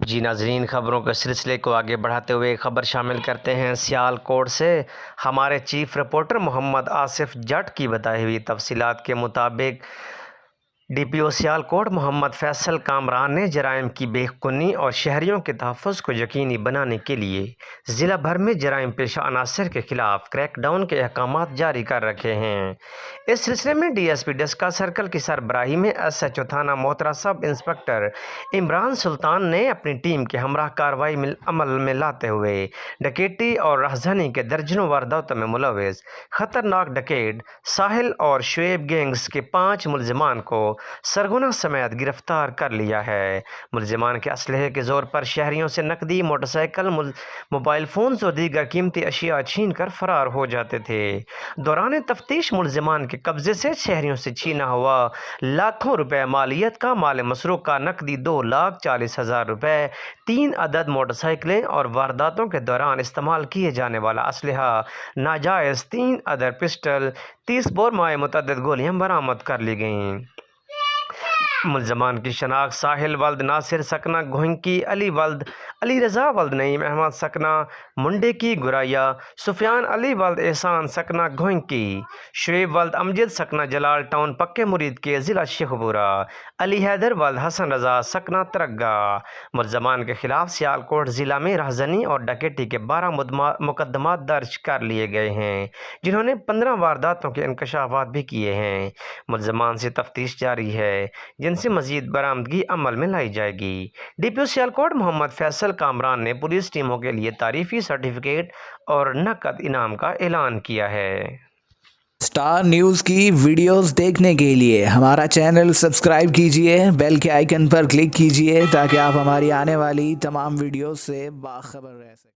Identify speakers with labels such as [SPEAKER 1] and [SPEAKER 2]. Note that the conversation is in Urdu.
[SPEAKER 1] جی ناظرین، خبروں کے سلسلے کو آگے بڑھاتے ہوئے خبر شامل کرتے ہیں سیالکوٹ سے۔ ہمارے چیف رپورٹر محمد آصف جٹ کی بتائی ہوئی تفصیلات کے مطابق ڈی پی او سیالکوٹ محمد فیصل کامران نے جرائم کی بے کنی اور شہریوں کے تحفظ کو یقینی بنانے کے لیے ضلع بھر میں جرائم پیشہ عناصر کے خلاف کریک ڈاؤن کے احکامات جاری کر رکھے ہیں۔ اس سلسلے میں D S P Daska circle کی سربراہی میں ایس ایچ او تھانہ موترا سب انسپکٹر عمران سلطان نے اپنی ٹیم کے ہمراہ کارروائی عمل میں لاتے ہوئے ڈکیتی اور راہزنی کے درجنوں وارداتوں میں ملوث خطرناک ڈکیٹ ساحل اور شعیب گینگز کے 5 ملزمان کو سرغنہ سمیت گرفتار کر لیا ہے۔ ملزمان کے اسلحے کے زور پر شہریوں سے نقدی، موٹر سائیکل، موبائل فونز اور دیگر قیمتی اشیاء چھین کر فرار ہو جاتے تھے۔ دوران تفتیش ملزمان کے قبضے سے شہریوں سے چھینا ہوا لاکھوں روپے مالیت کا مال مسروقہ، نقدی 2,40,000 روپے، 3 عدد موٹر سائیکلیں اور وارداتوں کے دوران استعمال کیے جانے والا اسلحہ ناجائز 3 عدد پسٹل، 30 بور مائع متعدد گولیاں برآمد کر لی گئیں۔ ملزمان کی شناخت ساحل ولد ناصر سکنہ گوہنکی، علی رضا ولد نعیم احمد سکنہ منڈے کی گرائیا، سفیان علی ولد احسان سکنہ گوہنکی، شعیب ولد امجد سکنہ جلال ٹاؤن پکے مرید کے ضلع شیخوپورہ، علی حیدر ولد حسن رضا سکنہ ترگا۔ ملزمان کے خلاف سیالکوٹ ضلع میں راہزنی اور ڈکیتی کے 12 مقدمات درج کر لیے گئے ہیں، جنہوں نے 15 وارداتوں کے انکشافات بھی کیے ہیں۔ ملزمان سے تفتیش جاری ہے، جن سے مزید برآمدگی عمل میں لائی جائے گی۔ ڈی پی او سیالکوٹ محمد فیصل کامران نے پولیس ٹیموں کے لیے تعریفی سرٹیفکیٹ اور نقد انعام کا اعلان کیا ہے۔
[SPEAKER 2] اسٹار نیوز کی ویڈیوز دیکھنے کے لیے ہمارا چینل سبسکرائب کیجیے، بیل کے آئیکن پر کلک کیجیے تاکہ آپ ہماری آنے والی تمام ویڈیوز سے باخبر رہ سکیں۔